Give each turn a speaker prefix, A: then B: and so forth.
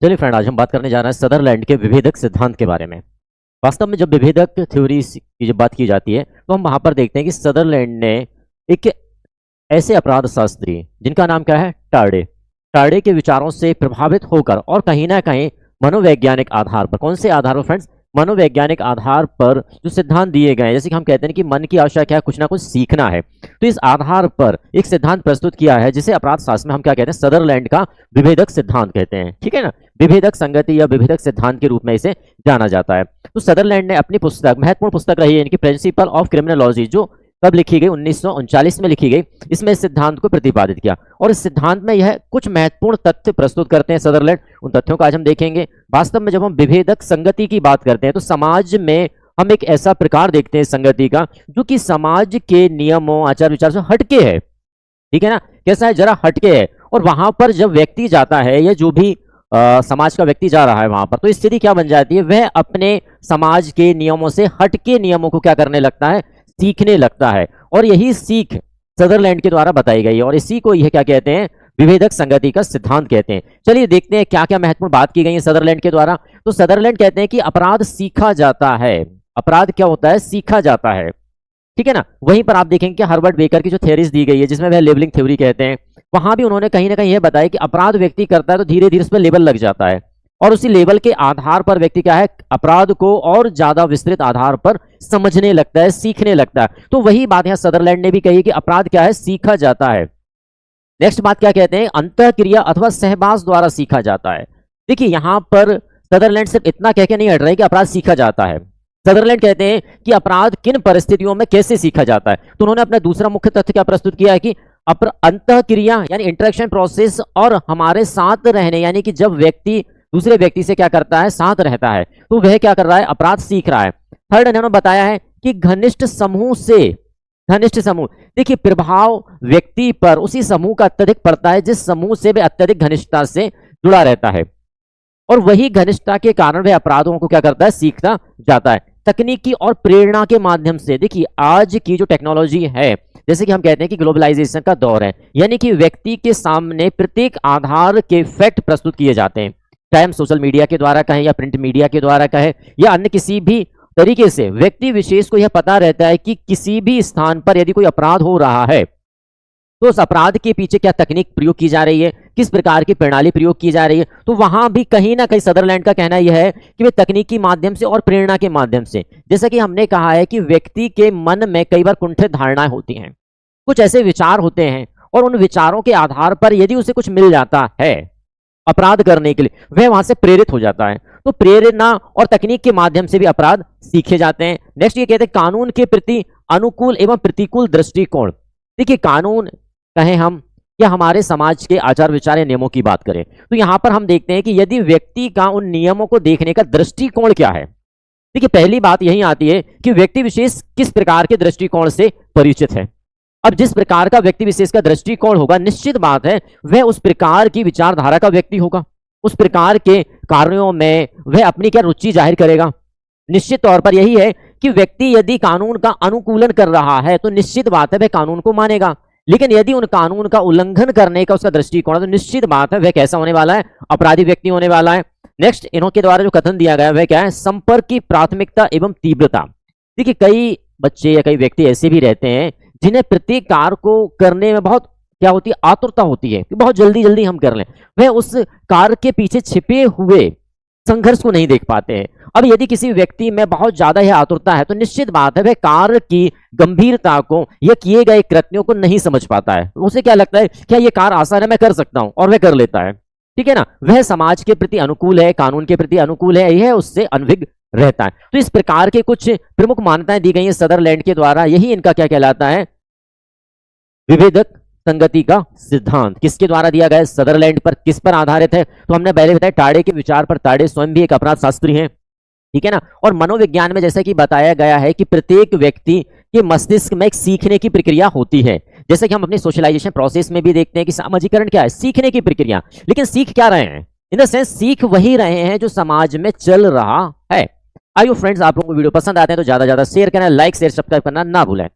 A: चलिए फ्रेंड, आज हम बात करने जा रहे हैं सदरलैंड के विभेदक सिद्धांत के बारे में। वास्तव में जब विभेदक थ्योरी की जब बात की जाती है तो हम वहां पर देखते हैं कि सदरलैंड ने एक ऐसे अपराध शास्त्री जिनका नाम क्या है, टार्डे, टार्डे के विचारों से प्रभावित होकर और कहीं ना कहीं मनोवैज्ञानिक आधार पर, कौन से आधार पर फ्रेंड्स, मनोवैज्ञानिक आधार पर जो सिद्धांत दिए गए, जैसे कि हम कहते हैं कि मन की आशा क्या है, कुछ ना कुछ सीखना है, तो इस आधार पर एक सिद्धांत प्रस्तुत किया है जिसे अपराध शास्त्र में हम क्या कहते हैं, सदरलैंड का विभेदक सिद्धांत कहते हैं। ठीक है ना, विभेदक संगति या विभेदक सिद्धांत के रूप में इसे जाना जाता है। तो सदरलैंड ने अपनी पुस्तक, महत्वपूर्ण पुस्तक रही है इनकी, प्रिंसिपल ऑफ क्रिमिनोलॉजी, जो कब लिखी गई, 1939 में लिखी गई, इसमें इस सिद्धांत को प्रतिपादित किया। और इस सिद्धांत में यह कुछ महत्वपूर्ण तथ्य प्रस्तुत करते हैं सदरलैंड, उन तथ्यों को आज हम देखेंगे। वास्तव में जब हम विभेदक संगति की बात करते हैं तो समाज में हम एक ऐसा प्रकार देखते हैं संगति का जो कि समाज के नियमों, आचार विचार से हटके है। ठीक है ना, कैसा है, जरा हटके है। और वहां पर जब व्यक्ति जाता है या जो भी समाज का व्यक्ति जा रहा है वहां पर, तो स्थिति क्या बन जाती है, वह अपने समाज के नियमों से हटके नियमों को क्या करने लगता है, सीखने लगता है। और यही सीख सदरलैंड के द्वारा बताई गई है और इसी को यह क्या कहते हैं, विभेदक संगति का सिद्धांत कहते हैं। चलिए देखते हैं क्या क्या महत्वपूर्ण बात की गई है सदरलैंड के द्वारा। तो सदरलैंड कहते हैं कि अपराध सीखा जाता है। अपराध क्या होता है, सीखा जाता है। ठीक है ना, वहीं पर आप देखेंगे कि हर्बर्ट बेकर की जो थ्योरीज दी गई है जिसमें वह लेबलिंग थ्योरी कहते हैं, वहां भी उन्होंने कहीं ना कहीं यह बताया कि अपराध व्यक्ति करता है तो धीरे धीरे उस पर लेबल लग जाता है और उसी लेवल के आधार पर व्यक्ति क्या है, अपराध को और ज्यादा विस्तृत आधार पर समझने लगता है, सीखने लगता है। तो वही बात यहां सदरलैंड ने भी कही कि अपराध क्या है, सीखा जाता है। नेक्स्ट बात क्या कहते हैं, अंतःक्रिया अथवा सहवास द्वारा सीखा जाता है। देखिए यहां पर सदरलैंड सिर्फ इतना कह के नहीं हट रहा है कि अपराध सीखा जाता है। सदरलैंड कहते हैं कि अपराध किन परिस्थितियों में कैसे सीखा जाता है। तो उन्होंने अपना दूसरा मुख्य तथ्य क्या प्रस्तुत किया है कि अंतःक्रिया यानी इंटरेक्शन प्रोसेस और हमारे साथ रहने, यानी कि जब व्यक्ति दूसरे व्यक्ति से क्या करता है, साथ रहता है, तो वह क्या कर रहा है, अपराध सीख रहा है। थर्ड इन्होंने बताया है कि घनिष्ठ समूह से, घनिष्ठ समूह, देखिए प्रभाव व्यक्ति पर उसी समूह का अत्यधिक पड़ता है जिस समूह से वह अत्यधिक घनिष्ठता से जुड़ा रहता है और वही घनिष्ठता के कारण वह अपराधों को क्या करता है, सीखता जाता है। तकनीकी और प्रेरणा के माध्यम से, देखिए आज की जो टेक्नोलॉजी है, जैसे कि हम कहते हैं कि ग्लोबलाइजेशन का दौर है, यानी कि व्यक्ति के सामने प्रत्येक आधार के फैक्ट प्रस्तुत किए जाते हैं, चाहे हम सोशल मीडिया के द्वारा कहें या प्रिंट मीडिया के द्वारा कहें या अन्य किसी भी तरीके से। व्यक्ति विशेष को यह पता रहता है कि किसी भी स्थान पर यदि कोई अपराध हो रहा है तो उस अपराध के पीछे क्या तकनीक प्रयोग की जा रही है, किस प्रकार की प्रणाली प्रयोग की जा रही है। तो वहां भी कहीं ना कहीं सदरलैंड का कहना यह है कि वे तकनीक के माध्यम से और प्रेरणा के माध्यम से, जैसा कि हमने कहा है कि व्यक्ति के मन में कई बार कुंठित धारणाएं होती हैं, कुछ ऐसे विचार होते हैं और उन विचारों के आधार पर यदि उसे कुछ मिल जाता है अपराध करने के लिए, वह वहां से प्रेरित हो जाता है। तो प्रेरणा और तकनीक के माध्यम से भी अपराध सीखे जाते हैं। नेक्स्ट ये कहते हैं कानून के प्रति अनुकूल एवं प्रतिकूल दृष्टिकोण। देखिए कानून कहें हम या हमारे समाज के आचार विचार या नियमों की बात करें तो यहां पर हम देखते हैं कि यदि व्यक्ति का उन नियमों को देखने का दृष्टिकोण क्या है। देखिए पहली बात यही आती है कि व्यक्ति विशेष किस प्रकार के दृष्टिकोण से परिचित है। अब जिस प्रकार का व्यक्ति विशेष का दृष्टिकोण होगा, निश्चित बात है वह उस प्रकार की विचारधारा का व्यक्ति होगा, उस प्रकार के कार्यों में वह अपनी क्या रुचि जाहिर करेगा। निश्चित तौर पर यही है कि व्यक्ति यदि कानून का अनुकूलन कर रहा है तो निश्चित बात है वह कानून को मानेगा, लेकिन यदि उन कानून का उल्लंघन करने का उसका दृष्टिकोण है तो निश्चित बात है वह कैसा होने वाला है, अपराधी व्यक्ति होने वाला है। नेक्स्ट इन्हों के द्वारा जो कथन दिया गया है वह क्या है, संपर्क की प्राथमिकता एवं तीव्रता। देखिए कई बच्चे या कई व्यक्ति ऐसे भी रहते हैं जिन्हें प्रत्येक कार्य को करने में बहुत क्या होती है, आतुरता होती है कि बहुत जल्दी जल्दी हम कर लें, वह उस कार्य के पीछे छिपे हुए संघर्ष को नहीं देख पाते हैं। अब यदि किसी व्यक्ति में बहुत ज्यादा यह आतुरता है तो निश्चित बात है वह कार्य की गंभीरता को या किए गए कृत्यों को नहीं समझ पाता है। उसे क्या लगता है, क्या ये कार्य आसान है, मैं कर सकता हूं, और वह कर लेता है। ठीक है ना, वह समाज के प्रति अनुकूल है, कानून के प्रति अनुकूल है, यह उससे अनभिज्ञ रहता है। तो इस प्रकार के कुछ प्रमुख मान्यताएं दी गई हैं सदरलैंड के द्वारा, यही इनका क्या कहलाता है, विभेदक संगति का सिद्धांत। किसके द्वारा दिया गया है, सदरलैंड पर, किस पर आधारित है, तो हमने पहले बताया टार्डे के विचार पर। टार्डे स्वयं भी एक अपराध शास्त्री हैं, ठीक है ना। और मनोविज्ञान में जैसा कि बताया गया है कि प्रत्येक व्यक्ति के मस्तिष्क में एक सीखने की प्रक्रिया होती है, जैसे कि हम अपनी सोशलाइजेशन प्रोसेस में भी देखते हैं कि सामाजिकरण क्या है, सीखने की प्रक्रिया। लेकिन सीख क्या रहे हैं, इन द सेंस सीख वही रहे हैं जो समाज में चल रहा है। आइए फ्रेंड्स, आप लोगों को वीडियो पसंद आते हैं तो ज्यादा शेयर करें, लाइक शेयर सब्सक्राइब करना ना भूलें।